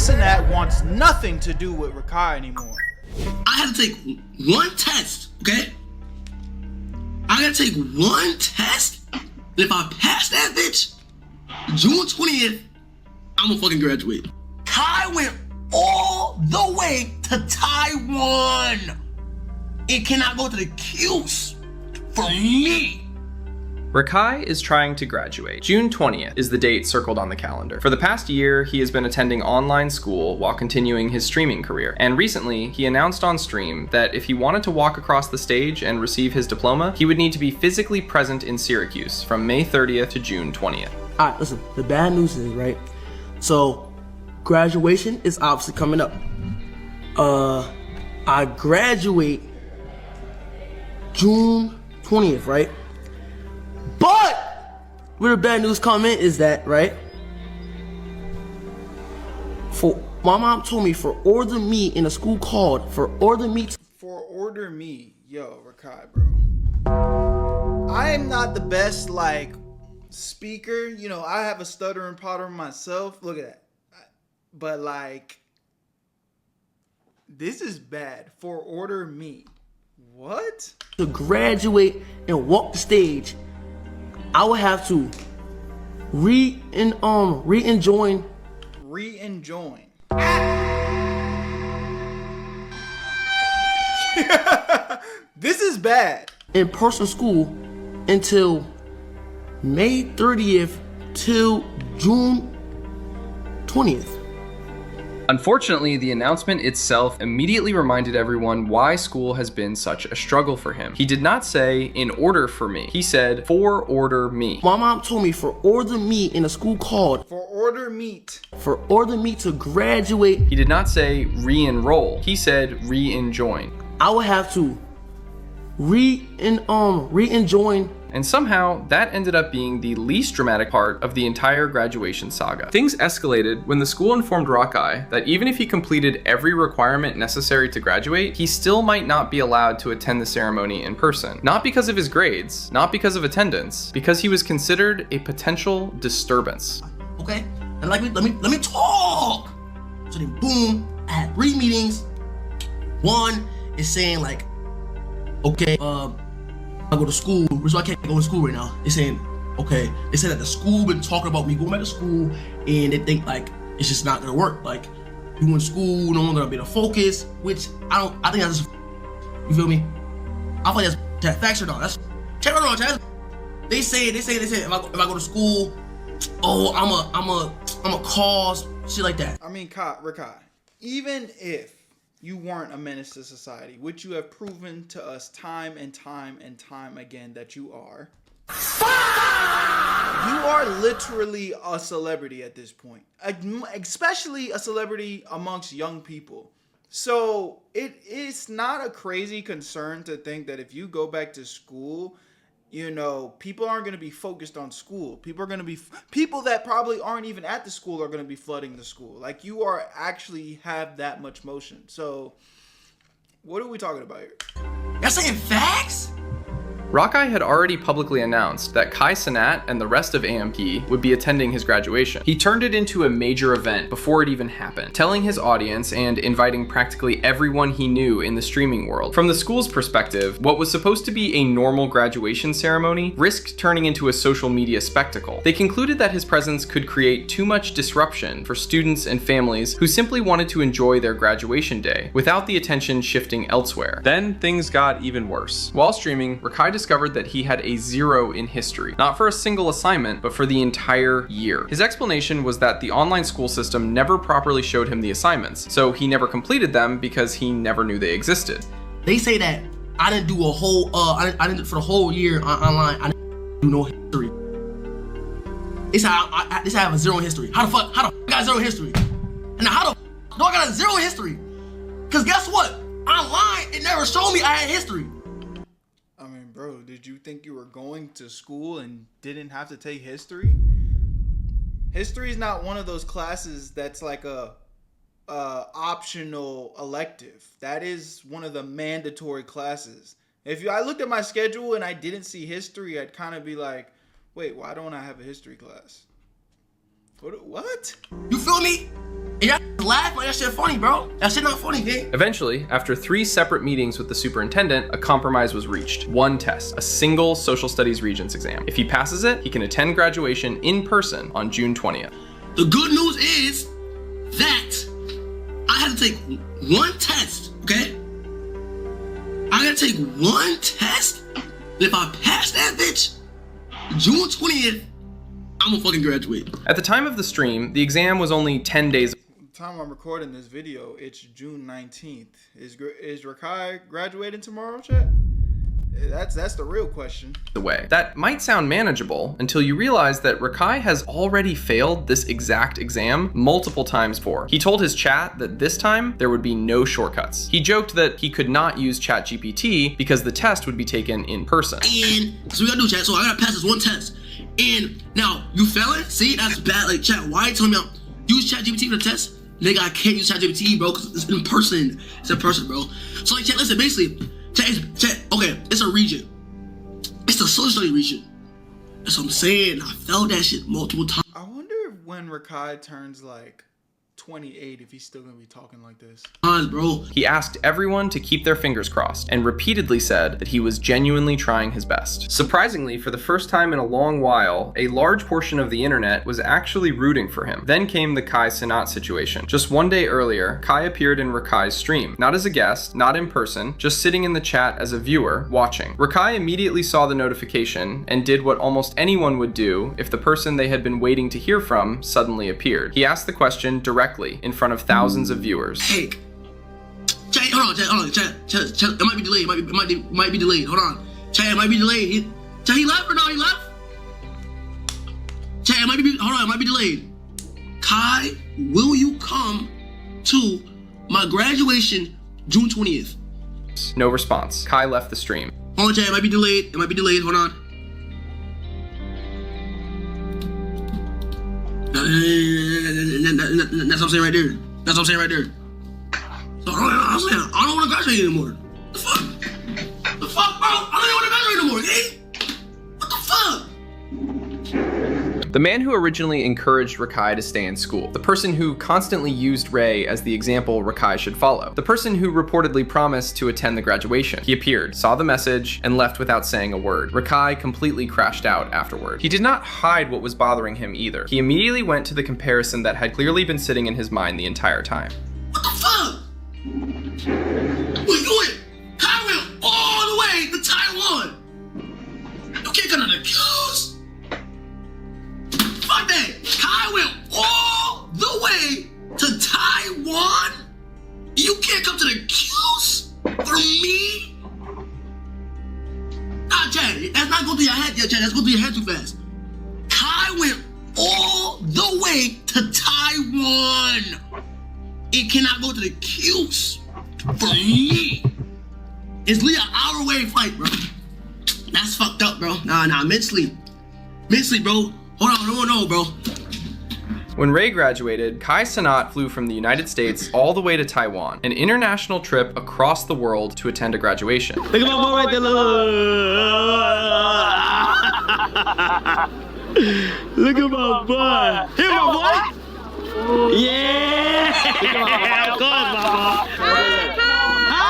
Cenat wants nothing to do with Rakai anymore. I had to take one test, okay? I gotta take one test. And if I pass that bitch, June 20th, I'm gonna fucking graduate. Kai went all the way to Taiwan. It cannot go to the Q's for me. Rakai is trying to graduate. June 20th is the date circled on the calendar. For the past year, he has been attending online school while continuing his streaming career. And recently, he announced on stream that if he wanted to walk across the stage and receive his diploma, he would need to be physically present in Syracuse from May 30th to June 20th. All right, listen, the bad news is, right? So, graduation is obviously coming up. I graduate June 20th, right? But where the bad news come in is that, right? For my mom told me for order me in a school called for order me. Yo, Rakai, bro. I am not the best speaker. You know, I have a stuttering pattern myself. Look at that. But this is bad. For order me. What? To graduate and walk the stage, I would have to re-enjoin. This is bad. In-person school until May 30th till June 20th. Unfortunately, the announcement itself immediately reminded everyone why school has been such a struggle for him. He did not say, in order for me. He said, for order me. My mom told me for order me in a school called For order meet. For order me to graduate. He did not say re-enroll. He said re-enjoin. I would have to re-enjoin. And somehow, that ended up being the least dramatic part of the entire graduation saga. Things escalated when the school informed Rakai that even if he completed every requirement necessary to graduate, he still might not be allowed to attend the ceremony in person. Not because of his grades, not because of attendance, because he was considered a potential disturbance. Okay, and let me talk. So then, boom, I had 3 meetings. One is saying okay, I go to school, so I can't go to school right now. They're saying, okay, they said that the school been talking about me going back to school, and they think it's just not gonna work. You in school, no one gonna be the focus, which I think that's just, you feel me? I think that's facts or not. That's check it out. They say if I go to school, oh, I'm a cause shit like that. I mean, Rakai, even if you weren't a menace to society, which you have proven to us time and time and time again that you are. You are literally a celebrity at this point, especially a celebrity amongst young people. So it is not a crazy concern to think that if you go back to school, you know, people aren't going to be focused on school. People that probably aren't even at the school are going to be flooding the school. You are actually have that much motion. So what are we talking about here? Y'all saying facts? Rakai had already publicly announced that Kai Cenat and the rest of AMP would be attending his graduation. He turned it into a major event before it even happened, telling his audience and inviting practically everyone he knew in the streaming world. From the school's perspective, what was supposed to be a normal graduation ceremony risked turning into a social media spectacle. They concluded that his presence could create too much disruption for students and families who simply wanted to enjoy their graduation day without the attention shifting elsewhere. Then things got even worse. While streaming, Rakai discovered that he had a 0 in history, not for a single assignment, but for the entire year. His explanation was that the online school system never properly showed him the assignments, so he never completed them because he never knew they existed. They say that I didn't do a whole, I didn't for the whole year online, I didn't do no history. They say I have a 0 in history. How the fuck I got 0 in history? And now how the fuck do I got a 0 in history? Cause guess what? Online, it never showed me I had history. Bro, did you think you were going to school and didn't have to take history? History is not one of those classes that's like a optional elective. That is one of the mandatory classes. If I looked at my schedule and I didn't see history, I'd kind of be like, wait, why don't I have a history class? What? You feel me? And y'all laugh like that shit funny, bro. That shit not funny, gang. Eventually, after 3 separate meetings with the superintendent, a compromise was reached. One test, a single social studies regents exam. If he passes it, he can attend graduation in person on June 20th. The good news is that I had to take one test, okay? I gotta take one test, and if I pass that bitch, June 20th, I'm gonna fucking graduate. At the time of the stream, the exam was only 10 days The time I'm recording this video, it's June 19th. Is Rakai graduating tomorrow, chat? That's the real question. away. That might sound manageable until you realize that Rakai has already failed this exact exam multiple times before. He told his chat that this time there would be no shortcuts. He joked that he could not use ChatGPT because the test would be taken in person. And so we gotta do, chat. So I gotta pass this one test. And now you failing? See, that's bad. Like, chat, why you telling me use ChatGPT for the test? Nigga, I can't use ChatGPT, bro, because it's in person. It's in person, bro. So like, chat, listen, basically, chat, okay, it's a region. It's the social study region. That's what I'm saying. I failed that shit multiple times. I wonder if when Rakai turns like 28, if he's still gonna be talking like this. Bro. He asked everyone to keep their fingers crossed and repeatedly said that he was genuinely trying his best. Surprisingly, for the first time in a long while, a large portion of the internet was actually rooting for him. Then came the Kai Cenat situation. Just one day earlier, Kai appeared in Rakai's stream, not as a guest, not in person, just sitting in the chat as a viewer, watching. Rakai immediately saw the notification and did what almost anyone would do if the person they had been waiting to hear from suddenly appeared. He asked the question directly in front of thousands of viewers. Hey, chat, hold on, chat. It might be delayed. It might be delayed. Hold on, chat. It might be delayed. He left or no? He left. Chat, it might be delayed. Kai, will you come to my graduation June 20th? No response. Kai left the stream. Hold on, chat. It might be delayed. Hold on. That's what I'm saying right there. So I'm saying, I don't want to graduate anymore. The fuck, bro? I don't even want to graduate anymore, what the fuck? The man who originally encouraged Rakai to stay in school. The person who constantly used Ray as the example Rakai should follow. The person who reportedly promised to attend the graduation. He appeared, saw the message, and left without saying a word. Rakai completely crashed out afterward. He did not hide what was bothering him either. He immediately went to the comparison that had clearly been sitting in his mind the entire time. What the fuck? Kai went all the way to Taiwan. You can't come to the Q's. Fuck that. Kai went all the way to Taiwan. You can't come to the Q's for me? Nah, Chad, that's not going through your head yet, Chad. That's going through your head too fast. Kai went all the way to Taiwan. It cannot go to the Q's for me. It's literally an hour away flight, bro. That's fucked up, bro. Nah, mentally, bro. Hold on, bro. When Ray graduated, Kai Cenat flew from the United States all the way to Taiwan, an international trip across the world to attend a graduation. Look at my boy right there. Look at my boy. Here, my boy. Yeah. Of course, my boy. Hi.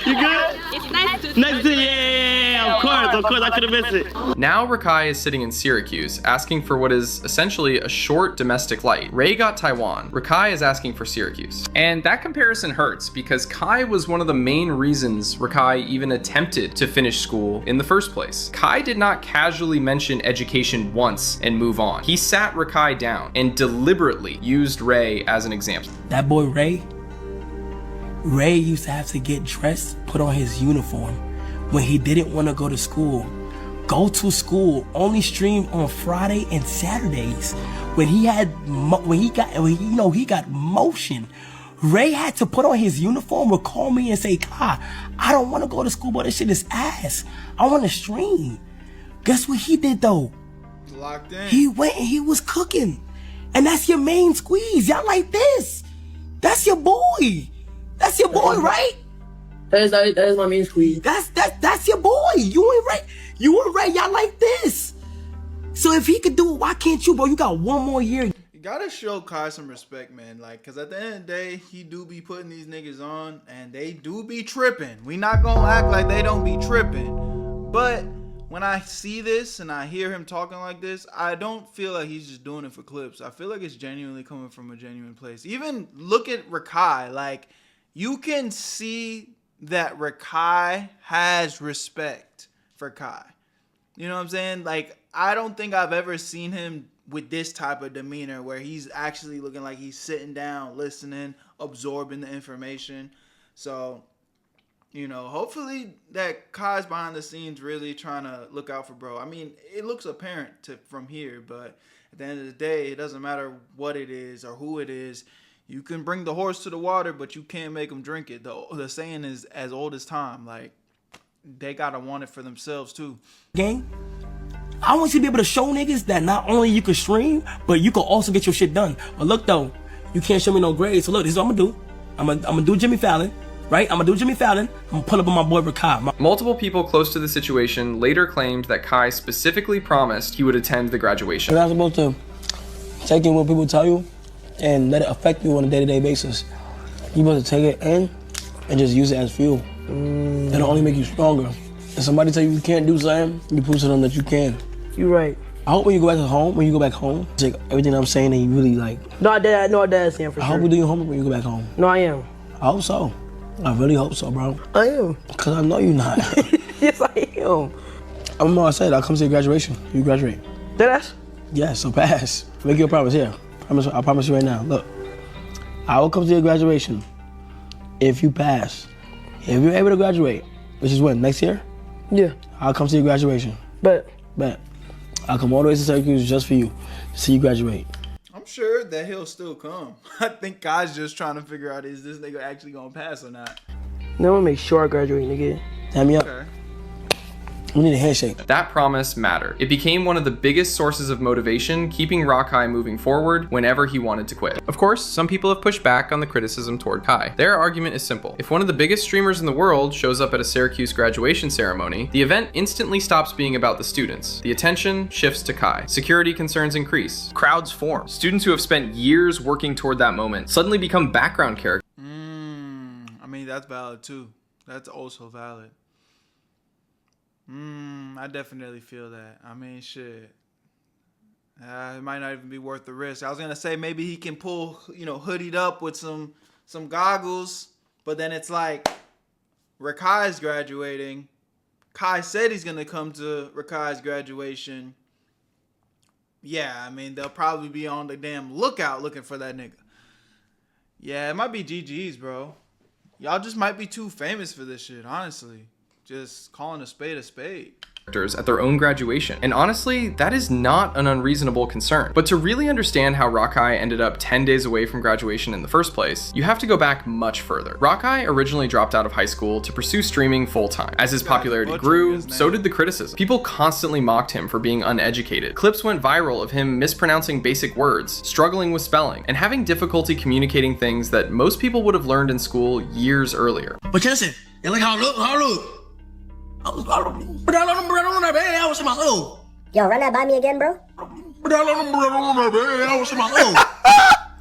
You good? It's nice to Next to you. Yeah, of course, I could have missed it. Now Rakai is sitting in Syracuse, asking for what is essentially a short domestic flight. Ray got Taiwan. Rakai is asking for Syracuse. And that comparison hurts because Kai was one of the main reasons Rakai even attempted to finish school in the first place. Kai did not casually mention education once and move on. He sat Rakai down and deliberately used Ray as an example. That boy Ray used to have to get dressed, put on his uniform when he didn't want to go to school. Go to school, only stream on Friday and Saturdays. When he got motion, Ray had to put on his uniform or call me and say, Kai, I don't want to go to school, but this shit is ass. I want to stream. Guess what he did though? Locked in. He went and he was cooking. And that's your main squeeze. Y'all like this. That's your boy. That's your boy, right? That is my main squeeze. That's your boy. You and Ray, y'all like this. So if he could do it, why can't you, bro? You got one more year. You gotta show Kai some respect, man. Like, cause at the end of the day, he do be putting these niggas on, and they do be tripping. We not gonna act like they don't be tripping. But when I see this and I hear him talking like this, I don't feel like he's just doing it for clips. I feel like it's genuinely coming from a genuine place. Even look at Rakai. Like, you can see that Rakai has respect for Kai. You know what I'm saying? Like, I don't think I've ever seen him with this type of demeanor where he's actually looking like he's sitting down, listening, absorbing the information. So, you know, hopefully that Kai's behind the scenes really trying to look out for bro. I mean, it looks apparent from here, but at the end of the day, it doesn't matter what it is or who it is. You can bring the horse to the water, but you can't make them drink it. The saying is as old as time. Like, they gotta want it for themselves too. Gang, I want you to be able to show niggas that not only you can stream, but you can also get your shit done. But look though, you can't show me no grades. So look, this is what I'm gonna do. I'm gonna do Jimmy Fallon, right? I'm gonna pull up on my boy Rakai. Multiple people close to the situation later claimed that Kai specifically promised he would attend the graduation. You're not supposed to take in what people tell you and let it affect you on a day-to-day basis. You're supposed to take it in and just use it as fuel. It'll only make you stronger. If somebody tell you can't do something, you prove to them that you can. You right. I hope when you go back home, take everything I'm saying and you really like. No, Dad's saying for I sure. hope you do your homework when you go back home. No, I am. I hope so. I really hope so, bro. I am. Cause I know you're not. Yes, I am. I remember I said I'll come to your graduation. You graduate. Deadass? Yes, so pass. Make you a promise here. I promise you right now. Look, I will come to your graduation if you pass. If you're able to graduate, which is when, next year? Yeah. I'll come to your graduation. Bet. I'll come all the way to Syracuse just for you, to see you graduate. I'm sure that he'll still come. I think Kai's just trying to figure out, is this nigga actually gonna pass or not? Now I'm gonna make sure I graduate, nigga. Hand me up. Okay. We need a handshake. That promise mattered. It became one of the biggest sources of motivation, keeping Rakai moving forward whenever he wanted to quit. Of course, some people have pushed back on the criticism toward Kai. Their argument is simple. If one of the biggest streamers in the world shows up at a Syracuse graduation ceremony, the event instantly stops being about the students. The attention shifts to Kai. Security concerns increase. Crowds form. Students who have spent years working toward that moment suddenly become background characters. I mean, that's valid too. That's also valid. I definitely feel that. I mean, shit. It might not even be worth the risk. I was gonna say maybe he can pull, hoodied up with some goggles, but then it's like Rakai's graduating. Kai said he's gonna come to Rakai's graduation. Yeah, I mean, they'll probably be on the damn lookout looking for that nigga. Yeah, it might be GG's, bro. Y'all just might be too famous for this shit, honestly. Just calling a spade a spade. At their own graduation. And honestly, that is not an unreasonable concern. But to really understand how Rakai ended up 10 days away from graduation in the first place, you have to go back much further. Rakai originally dropped out of high school to pursue streaming full-time. As his popularity grew, so did the criticism. People constantly mocked him for being uneducated. Clips went viral of him mispronouncing basic words, struggling with spelling, and having difficulty communicating things that most people would have learned in school years earlier. But listen, you like how I look? I was in my own. Yo, run that by me again, bro.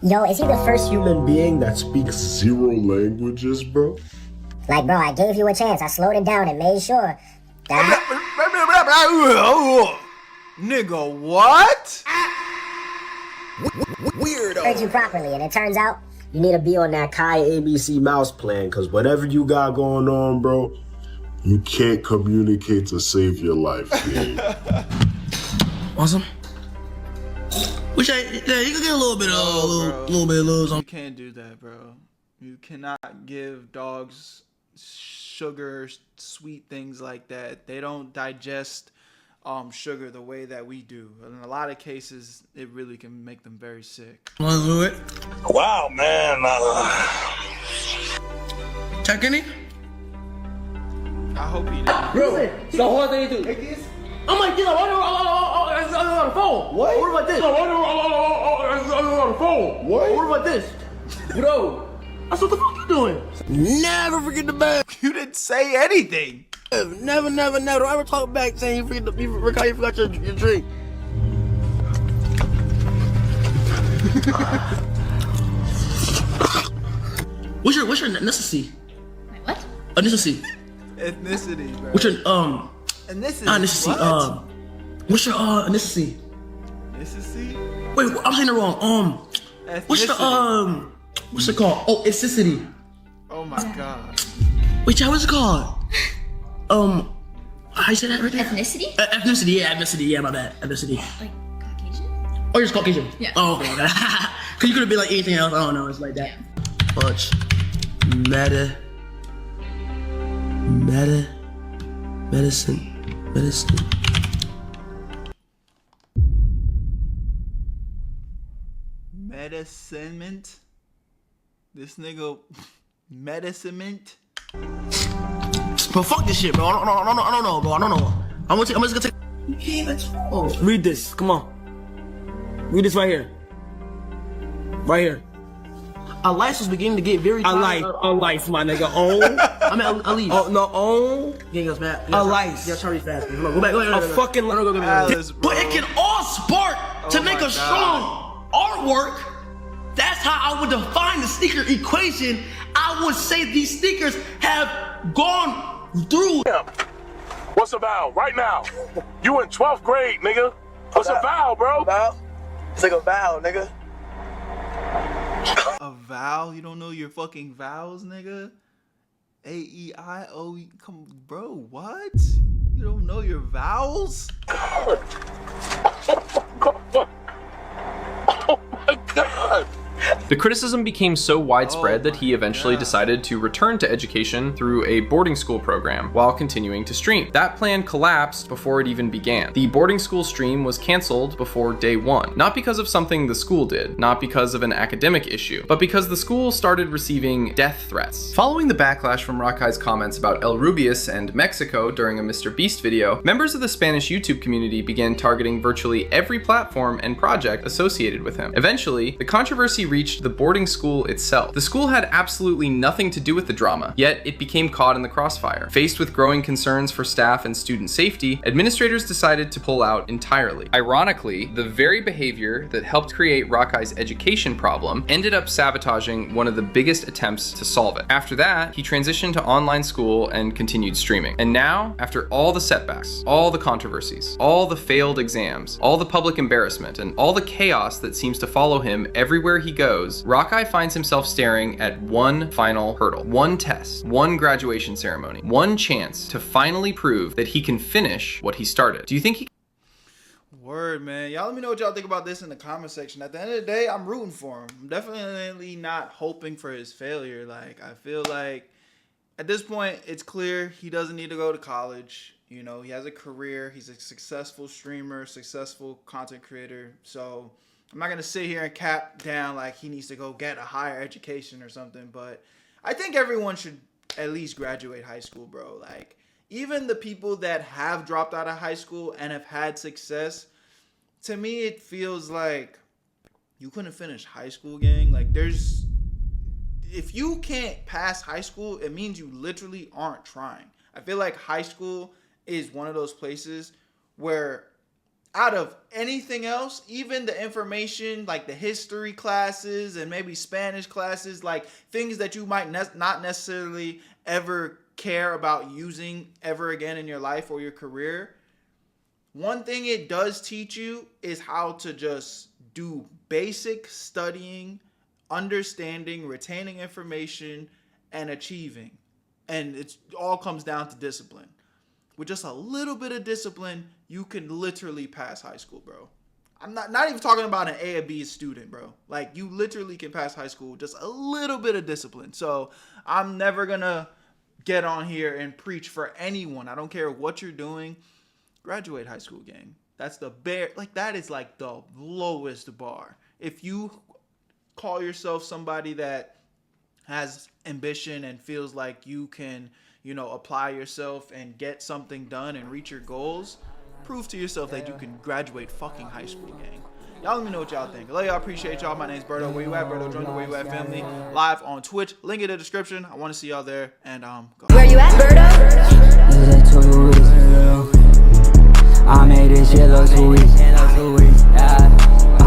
Yo, is he the first human being that speaks 0 languages, bro? Like, bro, I gave you a chance. I slowed it down and made sure that Nigga, what? Weirdo. I heard you properly, and it turns out You need to be on that Kai ABC mouse plan, cause whatever you got going on, bro, you can't communicate to save your life, man. Awesome. Wish you could get a little bit of You can't do that, bro. You cannot give dogs sugar, sweet things like that. They don't digest sugar the way that we do. In a lot of cases, it really can make them very sick. Wanna do it? Wow, man. Check any? I hope he did. Bro, so what do you do? Like this? I'm like this. On the phone. What? What about this? On the phone. What? What about this? Bro, that's what the fuck you doing? Never forget the bag. You didn't say anything. Never. Don't ever talk back saying you forgot your drink. What's your ethnicity? My what? Ethnicity. Ethnicity, bro. What's your Ethnicity. ethnicity? What's your ethnicity? Ethnicity? Wait, I'm saying it wrong. What's your what's it called? Oh, ethnicity. Oh my god. Wait, Chad, what's it called? How you say that right there? Ethnicity? Ethnicity, yeah, my bad. Ethnicity. Like Caucasian? Oh, you're just Caucasian? Yeah. Oh, okay. Cause you could have been like anything else. I don't know. It's like that. Yeah. Bunch. Medicine. Medicament. This nigga, medicament. Bro, fuck this shit, bro. I don't know, bro. I don't know. I'm just gonna take. Oh, Read this. Come on. Read this right here. Right here. our life was beginning to get very. A life, my nigga. Own. I mean, a leaf. Oh no, own. Getting us mad. A life. Yeah, Charlie fast. Come on, go back. Go. A fucking. Alice, bro. But it can all spark to Oh make my a strong artwork. That's how I would define the sneaker equation. I would say these sneakers have gone through. What's a vowel? Right now. You in 12th grade, nigga. What's a vowel, bro? Vowel? It's like a vowel, nigga. A vowel? You don't know your fucking vowels, nigga? A-E-I-O-E. Come, bro, what? You don't know your vowels? Oh my God. The criticism became so widespread that he eventually decided to return to education through a boarding school program while continuing to stream. That plan collapsed before it even began. The boarding school stream was canceled before day one, not because of something the school did, not because of an academic issue, but because the school started receiving death threats. Following the backlash from Rakai's comments about El Rubius and Mexico during a Mr. Beast video, members of the Spanish YouTube community began targeting virtually every platform and project associated with him. Eventually, the controversy reached the boarding school itself. The school had absolutely nothing to do with the drama, yet it became caught in the crossfire. Faced with growing concerns for staff and student safety, administrators decided to pull out entirely. Ironically, the very behavior that helped create Rakai's education problem ended up sabotaging one of the biggest attempts to solve it. After that, he transitioned to online school and continued streaming. And now, after all the setbacks, all the controversies, all the failed exams, all the public embarrassment, and all the chaos that seems to follow him everywhere he goes, Rakai finds himself staring at one final hurdle, one test, one graduation ceremony, one chance to finally prove that he can finish what he started. Do you think he Word, man. Y'all let me know what y'all think about this in the comment section. At the end of the day, I'm rooting for him. I'm definitely not hoping for his failure. Like, I feel like at this point, it's clear he doesn't need to go to college. You know, he has a career. He's a successful streamer, successful content creator. So I'm not going to sit here and cap down like he needs to go get a higher education or something. But I think everyone should at least graduate high school, bro. Like, even the people that have dropped out of high school and have had success, to me, it feels like you couldn't finish high school, gang. Like, if you can't pass high school, it means you literally aren't trying. I feel like high school is one of those places where out of anything else, even the information, like the history classes and maybe Spanish classes, like things that you might not necessarily ever care about using ever again in your life or your career, one thing it does teach you is how to just do basic studying, understanding, retaining information, and achieving. And it all comes down to discipline. With just a little bit of discipline, you can literally pass high school, bro. I'm not even talking about an A or B student, bro. Like, you literally can pass high school with just a little bit of discipline. So I'm never gonna get on here and preach for anyone. I don't care what you're doing. Graduate high school, gang. That's the that is like the lowest bar. If you call yourself somebody that has ambition and feels like you can, you know, apply yourself and get something done and reach your goals, prove to yourself that you can graduate fucking high school, gang. Y'all let me know what y'all think. I love y'all. Appreciate y'all. My name's Berto. Where you at, Berto? Join the Where You At family live on Twitch. Link in the description. I want to see y'all there. And go. Where you at, Berto? I made this shit look sweet.